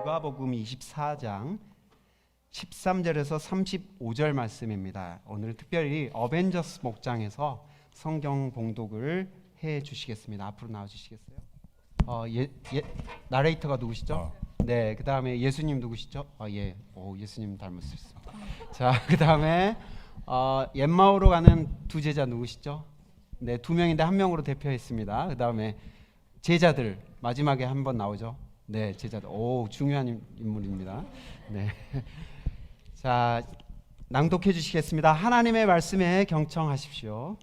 누가복음 24장 13절에서 35절 말씀입니다. 오늘 특별히 어벤져스 목장에서 성경 봉독을 해 주시겠습니다. 앞으로 나와 주시겠어요? 나레이터가 누구시죠? 네, 그 다음에 예수님 누구시죠? 예수님 닮았었어. 자, 그 다음에 엠마오로 가는 두 제자 누구시죠? 네, 두 명인데 한 명으로 대표했습니다. 그 다음에 제자들 마지막에 한번 나오죠. 네, 제자들. 중요한 인물입니다. 네, 자, 낭독해 주시겠습니다. 하나님의 말씀에 경청하십시오.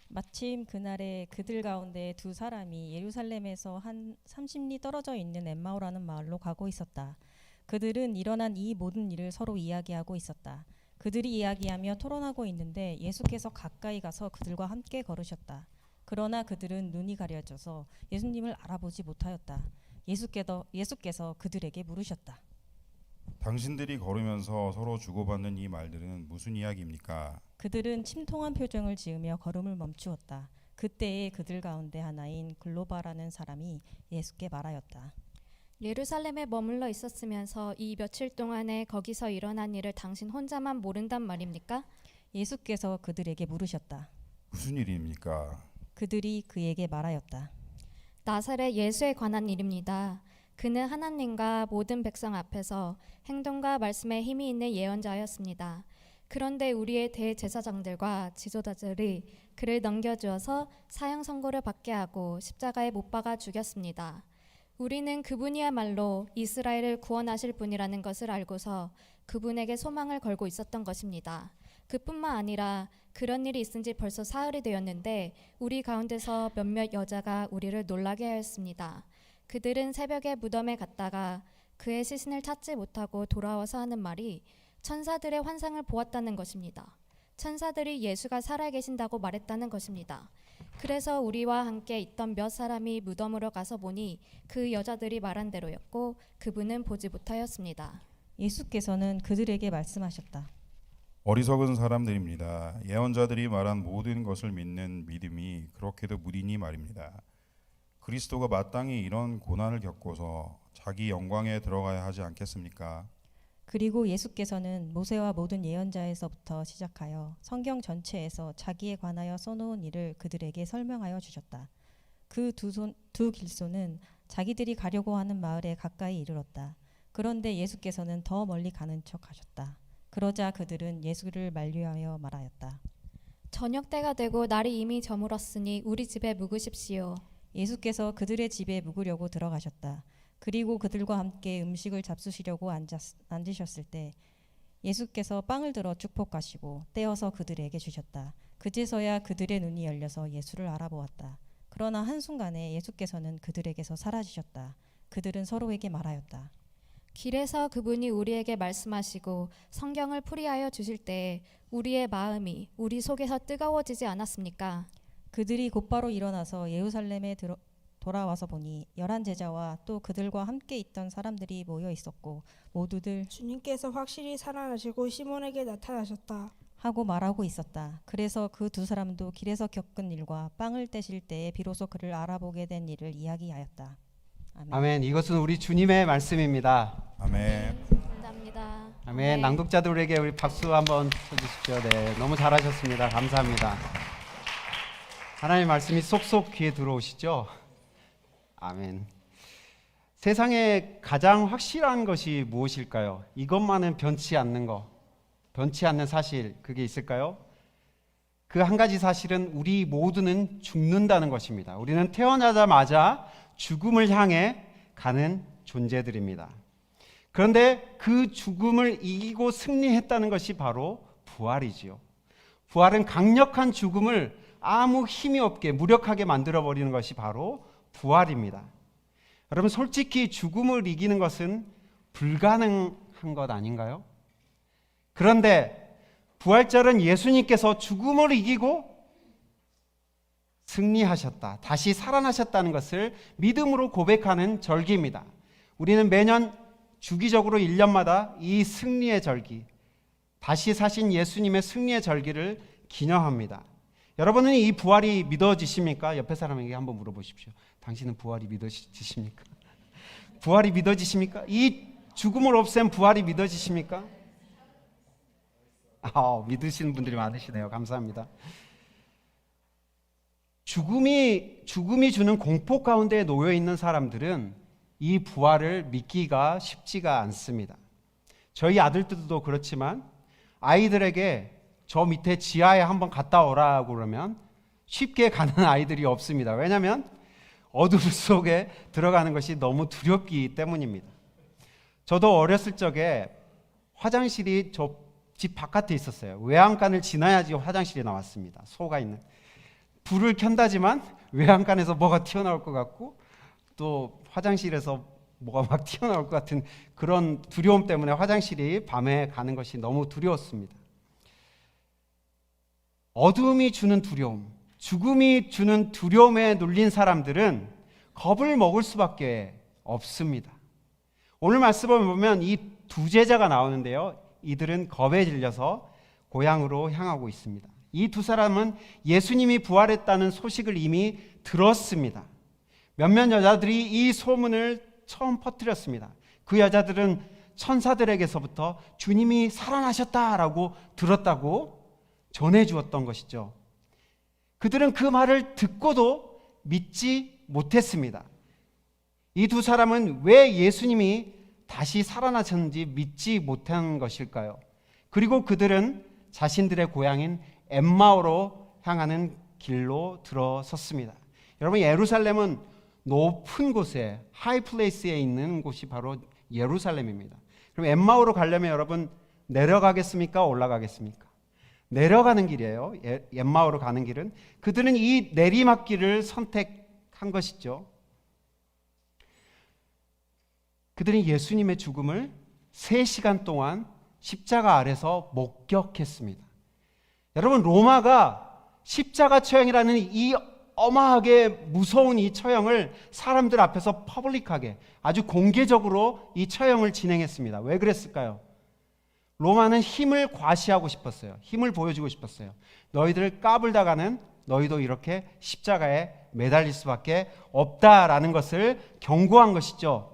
마침 그날에 그들 가운데 두 사람이 예루살렘에서 한 30리 떨어져 있는 엠마오라는 마을로 가고 있었다. 그들은 일어난 이 모든 일을 서로 이야기하고 있었다. 그들이 이야기하며 토론하고 있는데 예수께서 가까이 가서 그들과 함께 걸으셨다. 그러나 그들은 눈이 가려져서 예수님을 알아보지 못하였다. 예수께서 그들에게 물으셨다. 당신들이 걸으면서 서로 주고받는 이 말들은 무슨 이야기입니까? 그들은 침통한 표정을 지으며 걸음을 멈추었다. 그때에 그들 가운데 하나인 글로바라는 사람이 예수께 말하였다. 예루살렘에 머물러 있었으면서 이 며칠 동안에 거기서 일어난 일을 당신 혼자만 모른단 말입니까? 예수께서 그들에게 물으셨다. 무슨 일입니까? 그들이 그에게 말하였다. 나사렛 예수에 관한 일입니다. 그는 하나님과 모든 백성 앞에서 행동과 말씀에 힘이 있는 예언자였습니다. 그런데 우리의 대제사장들과 지도자들이 그를 넘겨주어서 사형 선고를 받게 하고 십자가에 못 박아 죽였습니다. 우리는 그분이야말로 이스라엘을 구원하실 분이라는 것을 알고서 그분에게 소망을 걸고 있었던 것입니다. 그뿐만 아니라 그런 일이 있은 지 벌써 사흘이 되었는데 우리 가운데서 몇몇 여자가 우리를 놀라게 하였습니다. 그들은 새벽에 무덤에 갔다가 그의 시신을 찾지 못하고 돌아와서 하는 말이 천사들의 환상을 보았다는 것입니다. 천사들이 예수가 살아계신다고 말했다는 것입니다. 그래서 우리와 함께 있던 몇 사람이 무덤으로 가서 보니 그 여자들이 말한 대로였고 그분은 보지 못하였습니다. 예수께서는 그들에게 말씀하셨다. 어리석은 사람들입니다. 예언자들이 말한 모든 것을 믿는 믿음이 그렇게도 무디니 말입니다. 그리스도가 마땅히 이런 고난을 겪고서 자기 영광에 들어가야 하지 않겠습니까? 그리고 예수께서는 모세와 모든 예언자에서부터 시작하여 성경 전체에서 자기에 관하여 써놓은 일을 그들에게 설명하여 주셨다. 그 두 길소는 자기들이 가려고 하는 마을에 가까이 이르렀다. 그런데 예수께서는 더 멀리 가는 척 하셨다. 그러자 그들은 예수를 만류하여 말하였다. 저녁 때가 되고 날이 이미 저물었으니 우리 집에 묵으십시오. 예수께서 그들의 집에 묵으려고 들어가셨다. 그리고 그들과 함께 음식을 잡수시려고 앉으셨을 때 예수께서 빵을 들어 축복하시고 떼어서 그들에게 주셨다. 그제서야 그들의 눈이 열려서 예수를 알아보았다. 그러나 한순간에 예수께서는 그들에게서 사라지셨다. 그들은 서로에게 말하였다. 길에서 그분이 우리에게 말씀하시고 성경을 풀이하여 주실 때 우리의 마음이 우리 속에서 뜨거워지지 않았습니까? 그들이 곧바로 일어나서 예루살렘에 돌아와서 보니 11 제자와 또 그들과 함께 있던 사람들이 모여 있었고 모두들 주님께서 확실히 살아나시고 시몬에게 나타나셨다 하고 말하고 있었다. 그래서 그 두 사람도 길에서 겪은 일과 빵을 떼실 때에 비로소 그를 알아보게 된 일을 이야기하였다. 아멘. 아멘. 이것은 우리 주님의 말씀입니다. 아멘. 감사합니다. 아멘. 낭독자들에게 우리 박수 한번 쳐주십시오. 네, 너무 잘하셨습니다. 감사합니다. 하나님의 말씀이 쏙쏙 귀에 들어오시죠? 아멘. 세상에 가장 확실한 것이 무엇일까요? 이것만은 변치 않는 것, 변치 않는 사실, 그게 있을까요? 그 한 가지 사실은 우리 모두는 죽는다는 것입니다. 우리는 태어나자마자 죽음을 향해 가는 존재들입니다. 그런데 그 죽음을 이기고 승리했다는 것이 바로 부활이지요. 부활은 강력한 죽음을 아무 힘이 없게 무력하게 만들어버리는 것이 바로 부활입니다. 여러분, 솔직히 죽음을 이기는 것은 불가능한 것 아닌가요? 그런데 부활절은 예수님께서 죽음을 이기고 승리하셨다, 다시 살아나셨다는 것을 믿음으로 고백하는 절기입니다. 우리는 매년 주기적으로 1년마다 이 승리의 절기, 다시 사신 예수님의 승리의 절기를 기념합니다. 여러분은 이 부활이 믿어지십니까? 옆에 사람에게 한번 물어보십시오. 당신은 부활이 믿어지십니까? 부활이 믿어지십니까? 이 죽음을 없앤 부활이 믿어지십니까? 믿으시는 분들이 많으시네요. 감사합니다. 죽음이 주는 공포 가운데 놓여 있는 사람들은 이 부활을 믿기가 쉽지가 않습니다. 저희 아들들도 그렇지만 아이들에게 저 밑에 지하에 한번 갔다 오라고 그러면 쉽게 가는 아이들이 없습니다. 왜냐하면 어둠 속에 들어가는 것이 너무 두렵기 때문입니다. 저도 어렸을 적에 화장실이 저 집 바깥에 있었어요. 외양간을 지나야지 화장실이 나왔습니다. 소가 있는. 불을 켠다지만 외양간에서 뭐가 튀어나올 것 같고 또 화장실에서 뭐가 막 튀어나올 것 같은 그런 두려움 때문에 화장실이 밤에 가는 것이 너무 두려웠습니다. 어둠이 주는 두려움, 죽음이 주는 두려움에 눌린 사람들은 겁을 먹을 수밖에 없습니다. 오늘 말씀을 보면 이 두 제자가 나오는데요. 이들은 겁에 질려서 고향으로 향하고 있습니다. 이 두 사람은 예수님이 부활했다는 소식을 이미 들었습니다. 몇몇 여자들이 이 소문을 처음 퍼뜨렸습니다. 그 여자들은 천사들에게서부터 주님이 살아나셨다라고 들었다고 전해주었던 것이죠. 그들은 그 말을 듣고도 믿지 못했습니다. 이 두 사람은 왜 예수님이 다시 살아나셨는지 믿지 못한 것일까요? 그리고 그들은 자신들의 고향인 엠마오로 향하는 길로 들어섰습니다. 여러분, 예루살렘은 높은 곳에 하이플레이스에 있는 곳이 바로 예루살렘입니다. 그럼 엠마오로 가려면 여러분 내려가겠습니까? 올라가겠습니까? 내려가는 길이에요. 엠마오로 가는 길은. 그들은 이 내리막길을 선택한 것이죠. 그들은 예수님의 죽음을 3시간 동안 십자가 아래서 목격했습니다. 여러분, 로마가 십자가 처형이라는 이 어마하게 무서운 이 처형을 사람들 앞에서 퍼블릭하게 아주 공개적으로 이 처형을 진행했습니다. 왜 그랬을까요? 로마는 힘을 과시하고 싶었어요. 힘을 보여주고 싶었어요. 너희들 까불다가는 너희도 이렇게 십자가에 매달릴 수밖에 없다라는 것을 경고한 것이죠.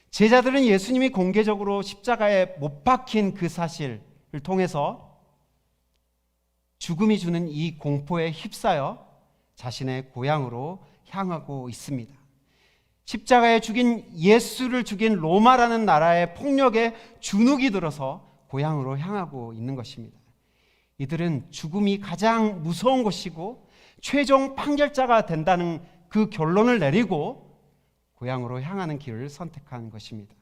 제자들은 예수님이 공개적으로 십자가에 못 박힌 그 사실을 통해서 죽음이 주는 이 공포에 휩싸여 자신의 고향으로 향하고 있습니다. 십자가에 죽인 예수를 죽인 로마라는 나라의 폭력에 주눅이 들어서 고향으로 향하고 있는 것입니다. 이들은 죽음이 가장 무서운 것이고 최종 판결자가 된다는 그 결론을 내리고 고향으로 향하는 길을 선택한 것입니다.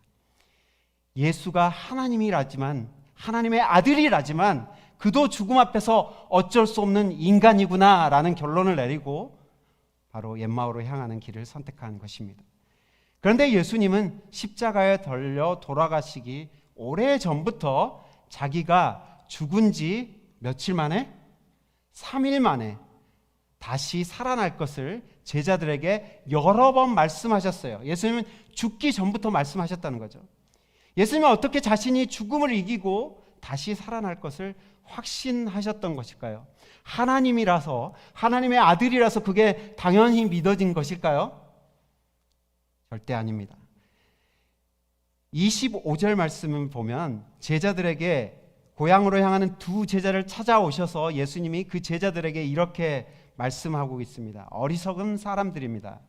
예수가 하나님이라지만, 하나님의 아들이라지만 그도 죽음 앞에서 어쩔 수 없는 인간이구나라는 결론을 내리고 바로 엠마오로 향하는 길을 선택한 것입니다. 그런데 예수님은 십자가에 달려 돌아가시기 오래전부터 자기가 죽은 지 며칠 만에? 3일 만에 다시 살아날 것을 제자들에게 여러 번 말씀하셨어요. 예수님은 죽기 전부터 말씀하셨다는 거죠. 예수님은 어떻게 자신이 죽음을 이기고 다시 살아날 것을 확신하셨던 것일까요? 하나님이라서, 하나님의 아들이라서 그게 당연히 믿어진 것일까요? 절대 아닙니다. 25절 말씀을 보면 제자들에게 고향으로 향하는 두 제자를 찾아오셔서 예수님이 그 제자들에게 이렇게 말씀하고 있습니다. 어리석은 사람들입니다.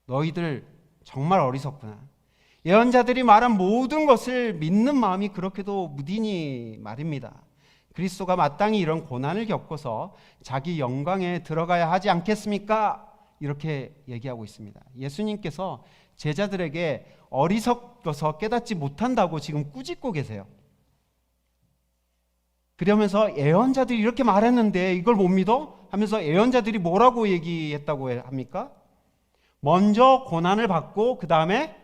너희들 정말 어리석구나. 예언자들이 말한 모든 것을 믿는 마음이 그렇게도 무디니 말입니다. 그리스도가 마땅히 이런 고난을 겪어서 자기 영광에 들어가야 하지 않겠습니까? 이렇게 얘기하고 있습니다. 예수님께서 제자들에게 어리석어서 깨닫지 못한다고 지금 꾸짖고 계세요. 그러면서 예언자들이 이렇게 말했는데 이걸 못 믿어? 하면서 예언자들이 뭐라고 얘기했다고 합니까? 먼저 고난을 받고 그 다음에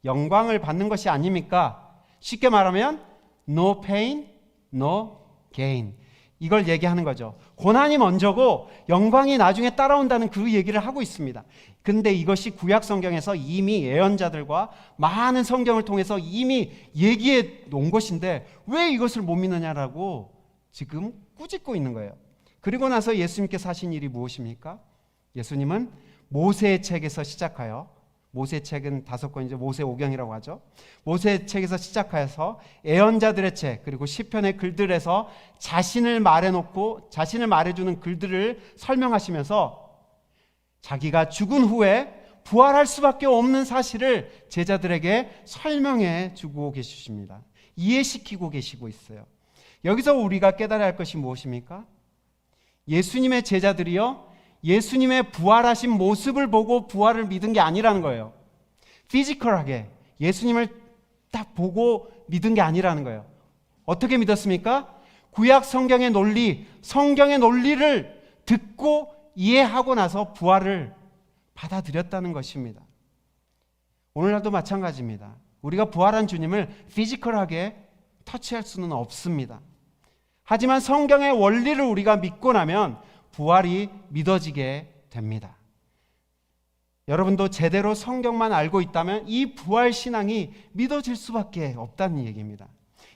영광을 받는 것이 아닙니까? 쉽게 말하면 no pain, no gain. 이걸 얘기하는 거죠. 고난이 먼저고 영광이 나중에 따라온다는 그 얘기를 하고 있습니다. 근데 이것이 구약 성경에서 이미 예언자들과 많은 성경을 통해서 이미 얘기해 놓은 것인데 왜 이것을 못 믿느냐라고 지금 꾸짖고 있는 거예요. 그리고 나서 예수님께서 하신 일이 무엇입니까? 예수님은 모세의 책에서 시작하여 모세책은 5권이죠. 모세오경이라고 하죠. 모세책에서 시작해서 예언자들의 책, 그리고 시편의 글들에서 자신을 말해놓고 자신을 말해주는 글들을 설명하시면서 자기가 죽은 후에 부활할 수밖에 없는 사실을 제자들에게 설명해 주고 계십니다. 이해시키고 계시고 있어요. 여기서 우리가 깨달아야 할 것이 무엇입니까? 예수님의 제자들이요, 예수님의 부활하신 모습을 보고 부활을 믿은 게 아니라는 거예요. 피지컬하게 예수님을 딱 보고 믿은 게 아니라는 거예요. 어떻게 믿었습니까? 구약 성경의 논리, 성경의 논리를 듣고 이해하고 나서 부활을 받아들였다는 것입니다. 오늘날도 마찬가지입니다. 우리가 부활한 주님을 피지컬하게 터치할 수는 없습니다. 하지만 성경의 원리를 우리가 믿고 나면 부활이 믿어지게 됩니다. 여러분도 제대로 성경만 알고 있다면 이 부활 신앙이 믿어질 수밖에 없다는 얘기입니다.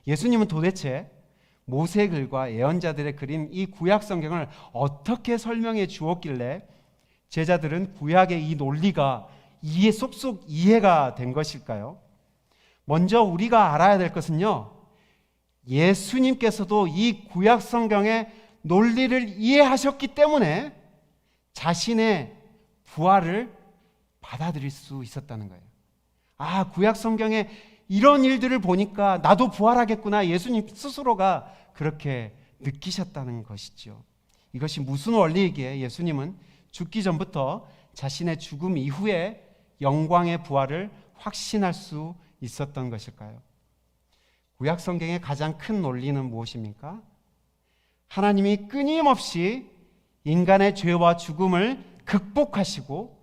예수님은 도대체 모세글과 예언자들의 그린 이 구약 성경을 어떻게 설명해 주었길래 제자들은 구약의 이 논리가 쏙쏙 이해가 된 것일까요? 먼저 우리가 알아야 될 것은요, 예수님께서도 이 구약 성경의 논리를 이해하셨기 때문에 자신의 부활을 받아들일 수 있었다는 거예요. 아, 구약 성경에 이런 일들을 보니까 나도 부활하겠구나. 예수님 스스로가 그렇게 느끼셨다는 것이죠. 이것이 무슨 원리이기에 예수님은 죽기 전부터 자신의 죽음 이후에 영광의 부활을 확신할 수 있었던 것일까요? 구약 성경의 가장 큰 논리는 무엇입니까? 하나님이 끊임없이 인간의 죄와 죽음을 극복하시고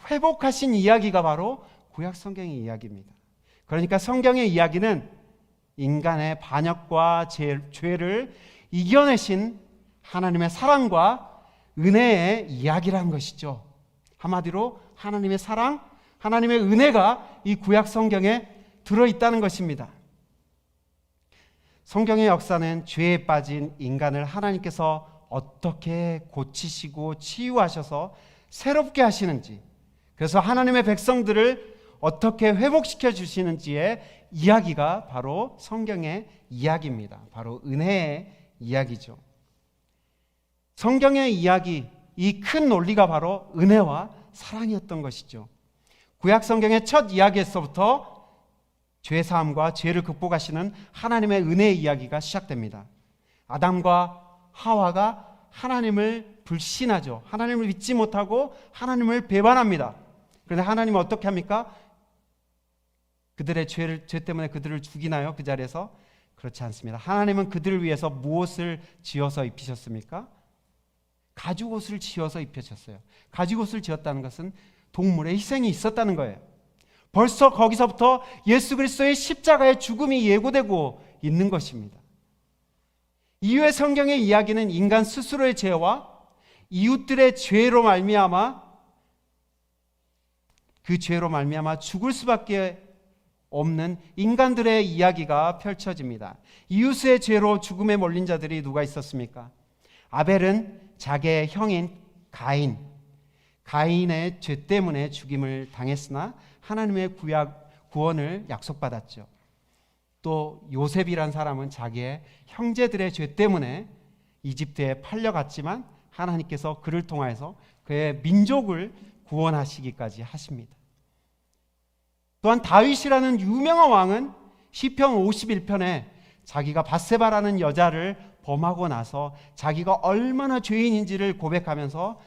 회복하신 이야기가 바로 구약 성경의 이야기입니다. 그러니까 성경의 이야기는 인간의 반역과 죄를 이겨내신 하나님의 사랑과 은혜의 이야기라는 것이죠. 한마디로 하나님의 사랑, 하나님의 은혜가 이 구약 성경에 들어있다는 것입니다. 성경의 역사는 죄에 빠진 인간을 하나님께서 어떻게 고치시고 치유하셔서 새롭게 하시는지, 그래서 하나님의 백성들을 어떻게 회복시켜 주시는지의 이야기가 바로 성경의 이야기입니다. 바로 은혜의 이야기죠. 성경의 이야기, 이 큰 논리가 바로 은혜와 사랑이었던 것이죠. 구약 성경의 첫 이야기에서부터 죄사함과 죄를 극복하시는 하나님의 은혜의 이야기가 시작됩니다. 아담과 하와가 하나님을 불신하죠. 하나님을 믿지 못하고 하나님을 배반합니다. 그런데 하나님은 어떻게 합니까? 그들의 죄 때문에 그들을 죽이나요? 그 자리에서? 그렇지 않습니다. 하나님은 그들을 위해서 무엇을 지어서 입히셨습니까? 가죽옷을 지어서 입히셨어요. 가죽옷을 지었다는 것은 동물의 희생이 있었다는 거예요. 벌써 거기서부터 예수 그리스도의 십자가의 죽음이 예고되고 있는 것입니다. 이후의 성경의 이야기는 인간 스스로의 죄와 이웃들의 죄로 말미암아 그 죄로 말미암아 죽을 수밖에 없는 인간들의 이야기가 펼쳐집니다. 이웃의 죄로 죽음에 몰린 자들이 누가 있었습니까? 아벨은 자기의 형인 가인의 죄 때문에 죽임을 당했으나 하나님의 구원을 약속받았죠. 또 요셉이란 사람은 자기의 형제들의 죄 때문에 이집트에 팔려갔지만 하나님께서 그를 통하여서 그의 민족을 구원하시기까지 하십니다. 또한 다윗이라는 유명한 왕은 시편 51편에 자기가 밧세바라는 여자를 범하고 나서 자기가 얼마나 죄인인지를 고백하면서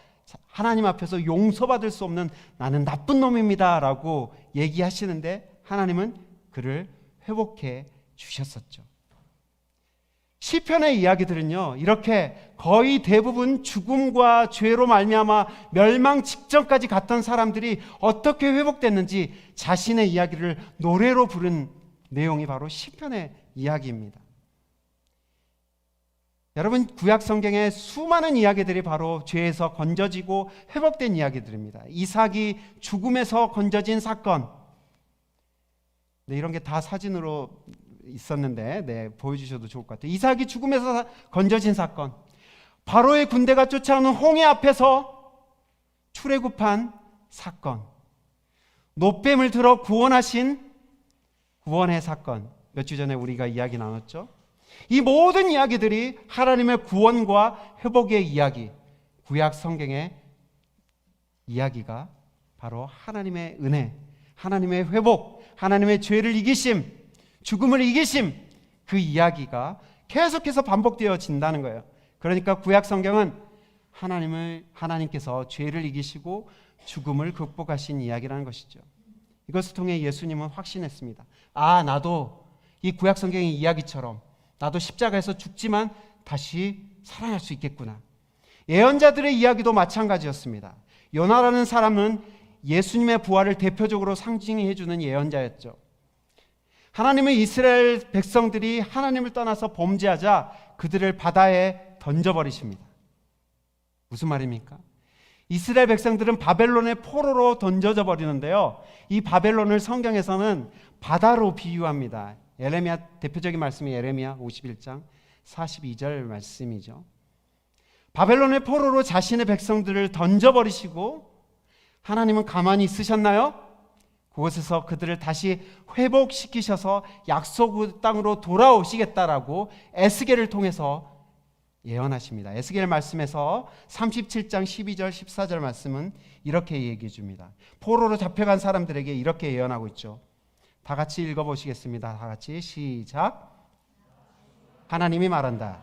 하나님 앞에서 용서받을 수 없는 나는 나쁜 놈입니다 라고 얘기하시는데 하나님은 그를 회복해 주셨었죠. 시편의 이야기들은요, 이렇게 거의 대부분 죽음과 죄로 말미암아 멸망 직전까지 갔던 사람들이 어떻게 회복됐는지 자신의 이야기를 노래로 부른 내용이 바로 시편의 이야기입니다. 여러분, 구약 성경의 수많은 이야기들이 바로 죄에서 건져지고 회복된 이야기들입니다. 이삭이 죽음에서 건져진 사건, 이런 게 다 사진으로 있었는데 보여주셔도 좋을 것 같아요. 이삭이 죽음에서 건져진 사건, 바로의 군대가 쫓아오는 홍해 앞에서 출애굽한 사건, 노뱀을 들어 구원하신 구원의 사건, 몇 주 전에 우리가 이야기 나눴죠. 이 모든 이야기들이 하나님의 구원과 회복의 이야기, 구약 성경의 이야기가 바로 하나님의 은혜, 하나님의 회복, 하나님의 죄를 이기심, 죽음을 이기심, 그 이야기가 계속해서 반복되어진다는 거예요. 그러니까 구약 성경은 하나님께서 죄를 이기시고 죽음을 극복하신 이야기라는 것이죠. 이것을 통해 예수님은 확신했습니다. 나도 이 구약 성경의 이야기처럼 나도 십자가에서 죽지만 다시 살아날 수 있겠구나. 예언자들의 이야기도 마찬가지였습니다. 요나라는 사람은 예수님의 부활을 대표적으로 상징해주는 예언자였죠. 하나님은 이스라엘 백성들이 하나님을 떠나서 범죄하자 그들을 바다에 던져버리십니다. 무슨 말입니까? 이스라엘 백성들은 바벨론의 포로로 던져져 버리는데요, 이 바벨론을 성경에서는 바다로 비유합니다. 대표적인 말씀이 예레미야 51장 42절 말씀이죠. 바벨론의 포로로 자신의 백성들을 던져버리시고 하나님은 가만히 있으셨나요? 그곳에서 그들을 다시 회복시키셔서 약속 땅으로 돌아오시겠다라고 에스겔을 통해서 예언하십니다. 에스겔 말씀에서 37장 12절 14절 말씀은 이렇게 얘기해 줍니다. 포로로 잡혀간 사람들에게 이렇게 예언하고 있죠. 다 같이 읽어보시겠습니다. 다 같이 시작. 하나님이 말한다.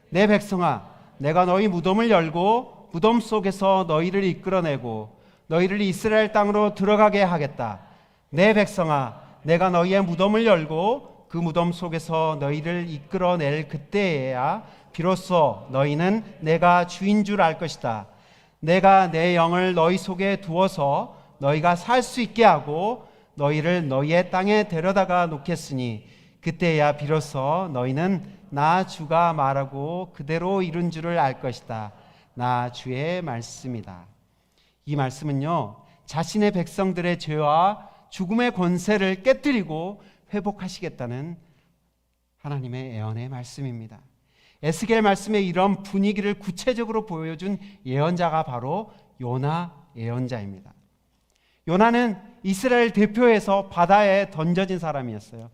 내 백성아, 내가 너희 무덤을 열고 무덤 속에서 너희를 이끌어내고 너희를 이스라엘 땅으로 들어가게 하겠다. 내 백성아, 내가 너희의 무덤을 열고 그 무덤 속에서 너희를 이끌어낼 그때에야 비로소 너희는 내가 주인 줄 알 것이다. 내가 내 영을 너희 속에 두어서 너희가 살 수 있게 하고 너희를 너희의 땅에 데려다가 놓겠으니 그때야 비로소 너희는 나 주가 말하고 그대로 이룬 줄을 알 것이다. 나 주의 말씀이다. 이 말씀은요, 자신의 백성들의 죄와 죽음의 권세를 깨뜨리고 회복하시겠다는 하나님의 예언의 말씀입니다. 에스겔 말씀에 이런 분위기를 구체적으로 보여준 예언자가 바로 요나 예언자입니다. 요나는 이스라엘 대표에서 바다에 던져진 사람이었어요.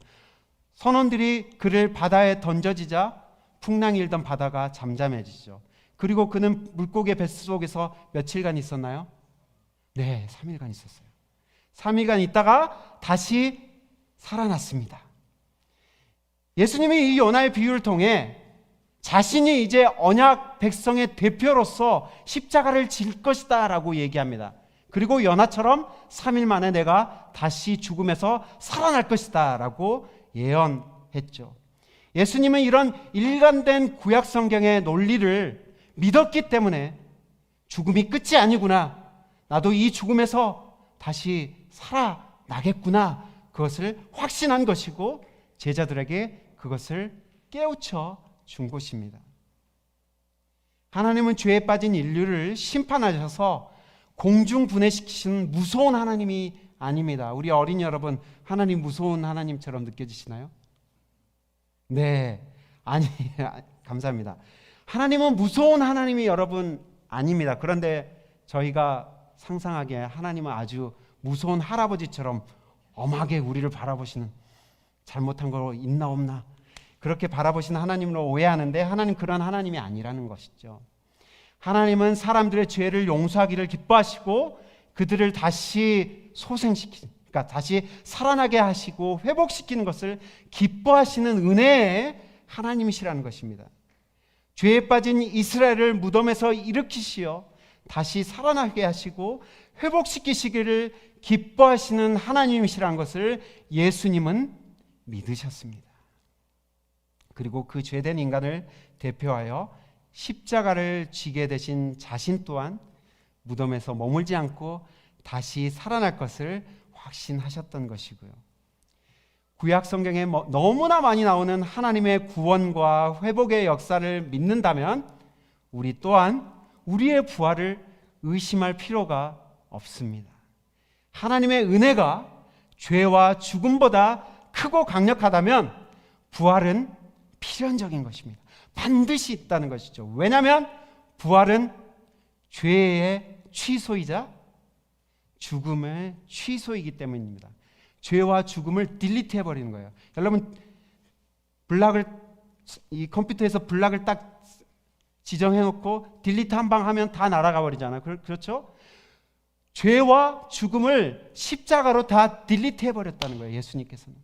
선원들이 그를 바다에 던져지자 풍랑이 일던 바다가 잠잠해지죠. 그리고 그는 물고기 뱃속에서 며칠간 있었나요? 네, 3일간 있었어요. 3일간 있다가 다시 살아났습니다. 예수님이 이 요나의 비유를 통해 자신이 이제 언약 백성의 대표로서 십자가를 질 것이다 라고 얘기합니다. 그리고 요나처럼 3일 만에 내가 다시 죽음에서 살아날 것이다 라고 예언했죠. 예수님은 이런 일관된 구약 성경의 논리를 믿었기 때문에 죽음이 끝이 아니구나, 나도 이 죽음에서 다시 살아나겠구나, 그것을 확신한 것이고 제자들에게 그것을 깨우쳐 준 것입니다. 하나님은 죄에 빠진 인류를 심판하셔서 공중분해시키시는 무서운 하나님이 아닙니다. 우리 어린이 여러분, 하나님 무서운 하나님처럼 느껴지시나요? 네, 아니, 감사합니다. 하나님은 무서운 하나님이 여러분 아닙니다. 그런데 저희가 상상하기에 하나님은 아주 무서운 할아버지처럼 엄하게 우리를 바라보시는, 잘못한 거 있나 없나 그렇게 바라보시는 하나님으로 오해하는데, 하나님 그런 하나님이 아니라는 것이죠. 하나님은 사람들의 죄를 용서하기를 기뻐하시고 그들을 다시 그러니까 다시 살아나게 하시고 회복시키는 것을 기뻐하시는 은혜의 하나님이시라는 것입니다. 죄에 빠진 이스라엘을 무덤에서 일으키시어 다시 살아나게 하시고 회복시키시기를 기뻐하시는 하나님이시라는 것을 예수님은 믿으셨습니다. 그리고 그 죄된 인간을 대표하여 십자가를 지게 되신 자신 또한 무덤에서 머물지 않고 다시 살아날 것을 확신하셨던 것이고요. 구약 성경에 너무나 많이 나오는 하나님의 구원과 회복의 역사를 믿는다면 우리 또한 우리의 부활을 의심할 필요가 없습니다. 하나님의 은혜가 죄와 죽음보다 크고 강력하다면 부활은 필연적인 것입니다. 반드시 있다는 것이죠. 왜냐하면 부활은 죄의 취소이자 죽음의 취소이기 때문입니다. 죄와 죽음을 딜리트 해버리는 거예요. 여러분, 이 컴퓨터에서 블락을 딱 지정해놓고 딜리트 한 방 하면 다 날아가 버리잖아요. 그렇죠? 죄와 죽음을 십자가로 다 딜리트 해버렸다는 거예요. 예수님께서는.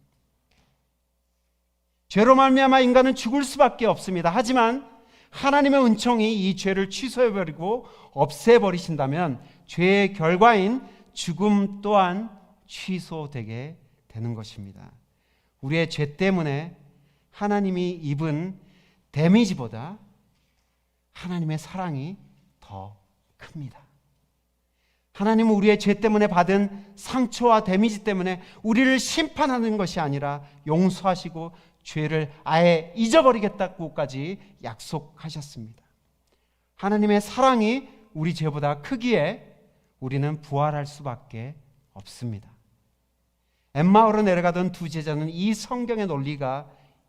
죄로 말미암아 인간은 죽을 수밖에 없습니다. 하지만 하나님의 은총이 이 죄를 취소해버리고 없애버리신다면 죄의 결과인 죽음 또한 취소되게 되는 것입니다. 우리의 죄 때문에 하나님이 입은 데미지보다 하나님의 사랑이 더 큽니다. 하나님은 우리의 죄 때문에 받은 상처와 데미지 때문에 우리를 심판하는 것이 아니라 용서하시고 죄를 아예 잊어버리겠다고까지 약속하셨습니다. 하나님의 사랑이 우리 죄보다 크기에 우리는 부활할 수밖에 없습니다. 엠마오로 내려가던 두 제자는 이 성경의 논리가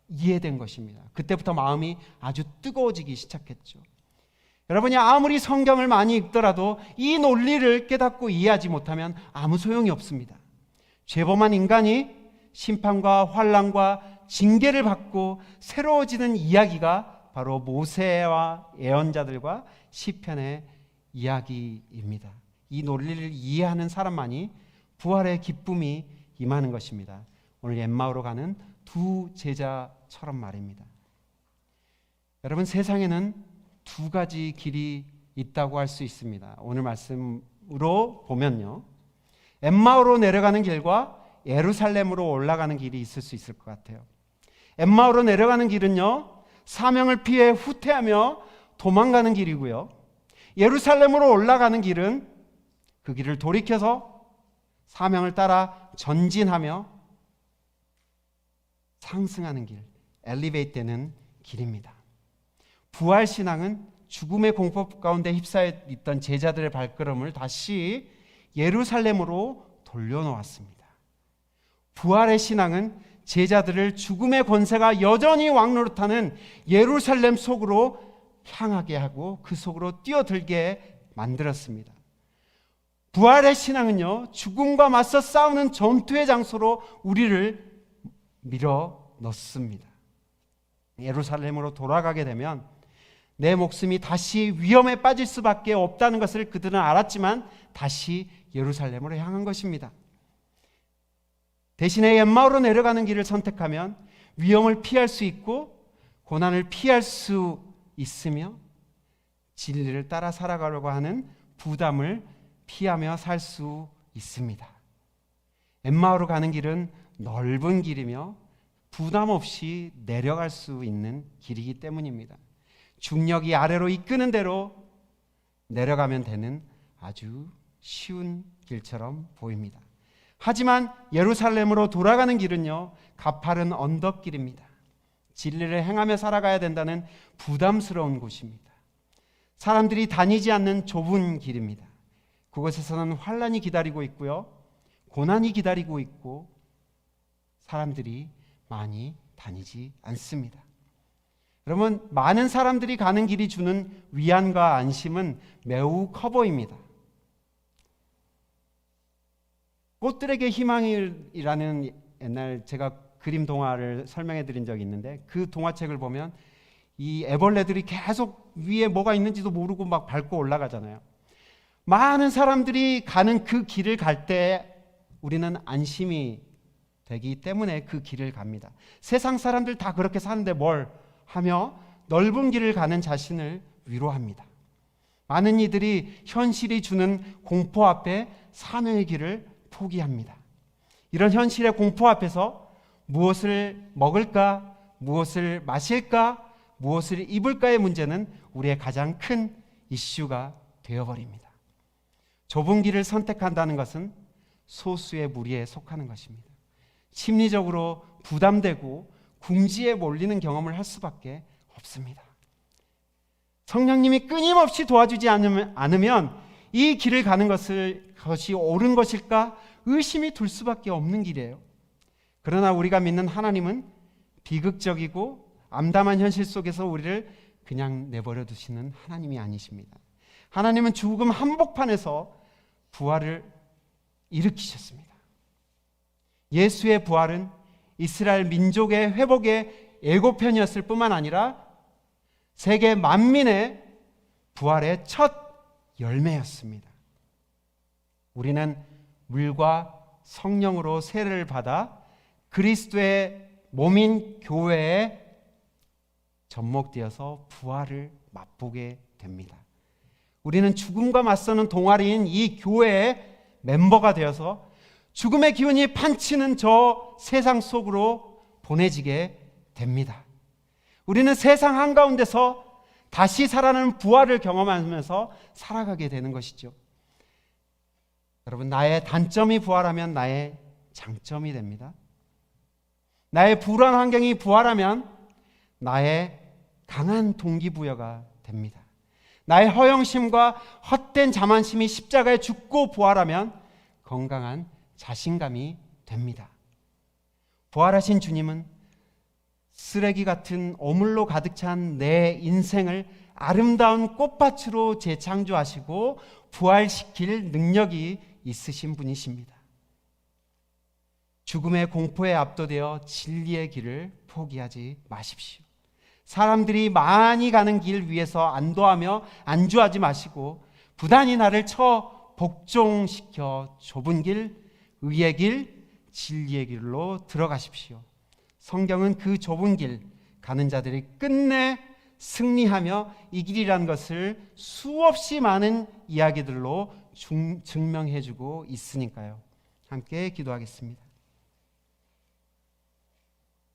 이해된 것입니다. 그때부터 마음이 아주 뜨거워지기 시작했죠. 여러분이 아무리 성경을 많이 읽더라도 이 논리를 깨닫고 이해하지 못하면 아무 소용이 없습니다. 죄범한 인간이 심판과 환난과 징계를 받고 새로워지는 이야기가 바로 모세와 예언자들과 시편의 이야기입니다. 이 논리를 이해하는 사람만이 부활의 기쁨이 임하는 것입니다. 오늘 엠마오로 가는 두 제자처럼 말입니다. 여러분, 세상에는 두 가지 길이 있다고 할 수 있습니다. 오늘 말씀으로 보면요, 엠마오로 내려가는 길과 예루살렘으로 올라가는 길이 있을 수 있을 것 같아요. 엠마오로 내려가는 길은요, 사명을 피해 후퇴하며 도망가는 길이고요, 예루살렘으로 올라가는 길은 그 길을 돌이켜서 사명을 따라 전진하며 상승하는 길, 엘리베이트 되는 길입니다. 부활신앙은 죽음의 공포 가운데 휩싸여 있던 제자들의 발걸음을 다시 예루살렘으로 돌려놓았습니다. 부활의 신앙은 제자들을 죽음의 권세가 여전히 왕노릇하는 예루살렘 속으로 향하게 하고 그 속으로 뛰어들게 만들었습니다. 부활의 신앙은요, 죽음과 맞서 싸우는 전투의 장소로 우리를 밀어 넣습니다. 예루살렘으로 돌아가게 되면 내 목숨이 다시 위험에 빠질 수밖에 없다는 것을 그들은 알았지만 다시 예루살렘으로 향한 것입니다. 대신에 엠마오로 내려가는 길을 선택하면 위험을 피할 수 있고 고난을 피할 수 있으며 진리를 따라 살아가려고 하는 부담을 피하며 살 수 있습니다. 엠마오로 가는 길은 넓은 길이며 부담 없이 내려갈 수 있는 길이기 때문입니다. 중력이 아래로 이끄는 대로 내려가면 되는 아주 쉬운 길처럼 보입니다. 하지만 예루살렘으로 돌아가는 길은요, 가파른 언덕길입니다. 진리를 행하며 살아가야 된다는 부담스러운 곳입니다. 사람들이 다니지 않는 좁은 길입니다. 그곳에서는 환난이 기다리고 있고요, 고난이 기다리고 있고 사람들이 많이 다니지 않습니다. 여러분, 많은 사람들이 가는 길이 주는 위안과 안심은 매우 커 보입니다. 꽃들에게 희망이라는 옛날 제가 그림 동화를 설명해 드린 적이 있는데, 그 동화책을 보면 이 애벌레들이 계속 위에 뭐가 있는지도 모르고 막 밟고 올라가잖아요. 많은 사람들이 가는 그 길을 갈 때 우리는 안심이 되기 때문에 그 길을 갑니다. 세상 사람들 다 그렇게 사는데 뭘 하며 넓은 길을 가는 자신을 위로합니다. 많은 이들이 현실이 주는 공포 앞에 사명의 길을 포기합니다. 이런 현실의 공포 앞에서 무엇을 먹을까, 무엇을 마실까, 무엇을 입을까의 문제는 우리의 가장 큰 이슈가 되어버립니다. 좁은 길을 선택한다는 것은 소수의 무리에 속하는 것입니다. 심리적으로 부담되고 궁지에 몰리는 경험을 할 수밖에 없습니다. 성령님이 끊임없이 도와주지 않으면 이 길을 가는 것이 옳은 것일까 의심이 들 수밖에 없는 길이에요. 그러나 우리가 믿는 하나님은 비극적이고 암담한 현실 속에서 우리를 그냥 내버려 두시는 하나님이 아니십니다. 하나님은 죽음 한복판에서 부활을 일으키셨습니다. 예수의 부활은 이스라엘 민족의 회복의 예고편이었을 뿐만 아니라 세계 만민의 부활의 첫 열매였습니다. 우리는 물과 성령으로 세례를 받아 그리스도의 몸인 교회에 접목되어서 부활을 맛보게 됩니다. 우리는 죽음과 맞서는 동아리인 이 교회의 멤버가 되어서 죽음의 기운이 판치는 저 세상 속으로 보내지게 됩니다. 우리는 세상 한가운데서 다시 살아나는 부활을 경험하면서 살아가게 되는 것이죠. 여러분, 나의 단점이 부활하면 나의 장점이 됩니다. 나의 불안 환경이 부활하면 나의 강한 동기부여가 됩니다. 나의 허영심과 헛된 자만심이 십자가에 죽고 부활하면 건강한 자신감이 됩니다. 부활하신 주님은 쓰레기 같은 오물로 가득 찬 내 인생을 아름다운 꽃밭으로 재창조하시고 부활시킬 능력이 있으신 분이십니다. 죽음의 공포에 압도되어 진리의 길을 포기하지 마십시오. 사람들이 많이 가는 길 위에서 안도하며 안주하지 마시고 부단히 나를 쳐 복종시켜 좁은 길, 의의 길, 진리의 길로 들어가십시오. 성경은 그 좁은 길 가는 자들이 끝내 승리하며 이 길이라는 것을 수없이 많은 이야기들로 증명해주고 있으니까요. 함께 기도하겠습니다.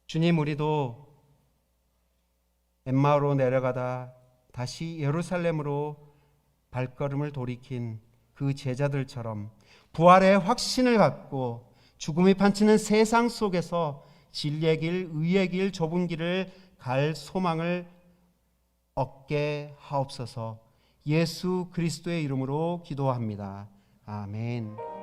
주님, 우리도 엠마오로 내려가다 다시 예루살렘으로 발걸음을 돌이킨 그 제자들처럼 부활의 확신을 갖고 죽음이 판치는 세상 속에서 진리의 길, 의의 길, 좁은 길을 갈 소망을 얻게 하옵소서. 예수 그리스도의 이름으로 기도합니다. 아멘.